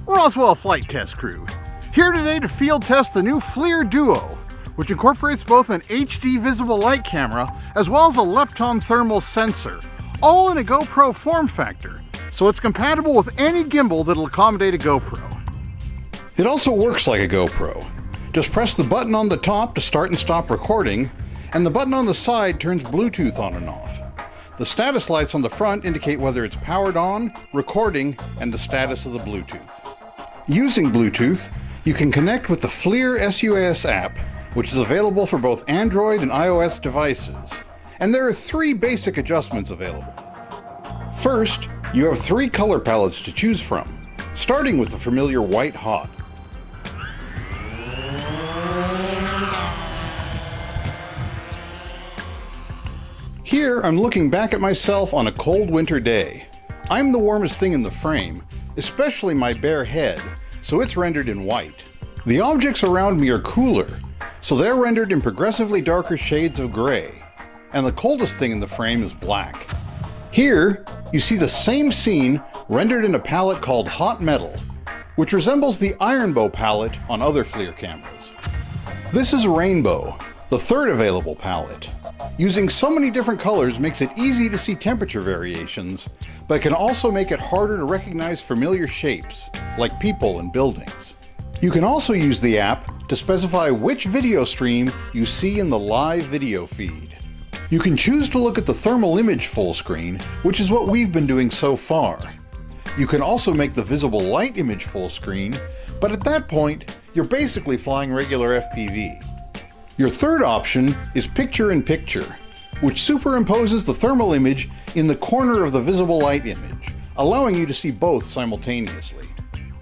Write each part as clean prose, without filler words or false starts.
Roswell Flight Test Crew, here today to field test the new FLIR Duo, which incorporates both an HD visible light camera as well as a lepton thermal sensor, all in a GoPro form factor, so it's compatible with any gimbal that'll accommodate a GoPro. It also works like a GoPro. Just press the button on the top to start and stop recording, and the button on the side turns Bluetooth on and off. The status lights on the front indicate whether it's powered on, recording, and the status of the Bluetooth. Using Bluetooth, you can connect with the FLIR SUAS app, which is available for both Android and iOS devices. And there are 3 basic adjustments available. First, you have 3 color palettes to choose from, starting with the familiar white hot. Here, I'm looking back at myself on a cold winter day. I'm the warmest thing in the frame, especially my bare head, so it's rendered in white. The objects around me are cooler, so they're rendered in progressively darker shades of gray, and the coldest thing in the frame is black. Here, you see the same scene rendered in a palette called Hot Metal, which resembles the Iron Bow palette on other FLIR cameras. This is Rainbow, the 3rd available palette. Using so many different colors makes it easy to see temperature variations, but can also make it harder to recognize familiar shapes, like people and buildings. You can also use the app to specify which video stream you see in the live video feed. You can choose to look at the thermal image full screen, which is what we've been doing so far. You can also make the visible light image full screen, but at that point, you're basically flying regular FPV. Your 3rd option is picture-in-picture, which superimposes the thermal image in the corner of the visible light image, allowing you to see both simultaneously.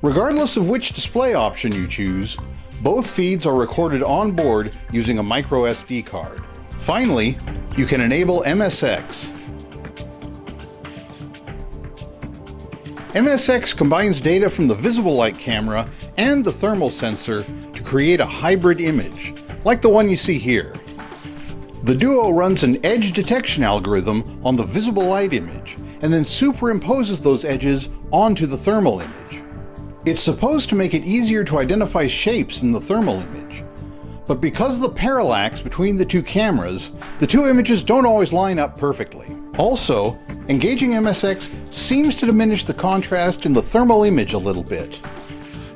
Regardless of which display option you choose, both feeds are recorded on board using a micro SD card. Finally, you can enable MSX. MSX combines data from the visible light camera and the thermal sensor to create a hybrid image, like the one you see here. The Duo runs an edge detection algorithm on the visible light image and then superimposes those edges onto the thermal image. It's supposed to make it easier to identify shapes in the thermal image, but because of the parallax between the 2 cameras, the 2 images don't always line up perfectly. Also, engaging MSX seems to diminish the contrast in the thermal image a little bit.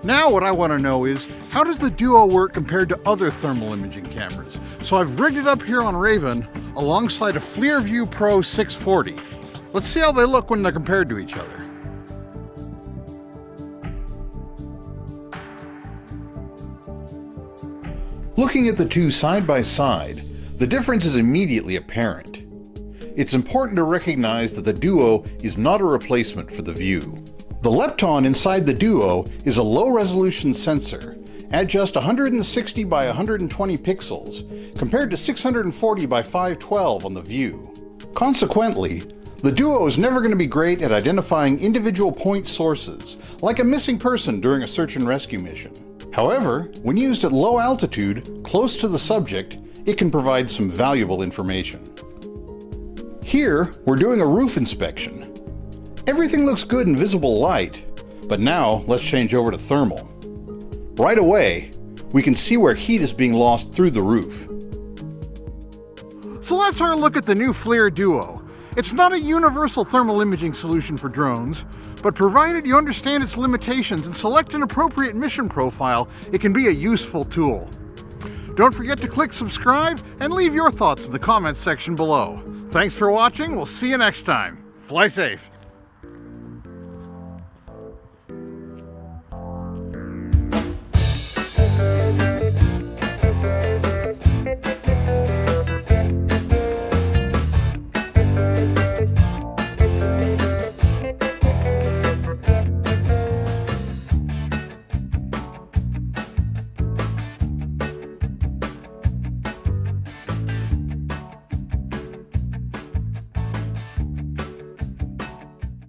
Now what I want to know is, how does the Duo work compared to other thermal imaging cameras? So I've rigged it up here on Raven alongside a FLIR Vue Pro 640. Let's see how they look when they're compared to each other. Looking at the 2 side by side, the difference is immediately apparent. It's important to recognize that the Duo is not a replacement for the Vue. The lepton inside the Duo is a low-resolution sensor at just 160 by 120 pixels, compared to 640 by 512 on the Vue. Consequently, the Duo is never going to be great at identifying individual point sources, like a missing person during a search and rescue mission. However, when used at low altitude, close to the subject, it can provide some valuable information. Here, we're doing a roof inspection. Everything looks good in visible light, but now let's change over to thermal. Right away, we can see where heat is being lost through the roof. So that's our look at the new FLIR Duo. It's not a universal thermal imaging solution for drones, but provided you understand its limitations and select an appropriate mission profile, it can be a useful tool. Don't forget to click subscribe and leave your thoughts in the comments section below. Thanks for watching, we'll see you next time. Fly safe.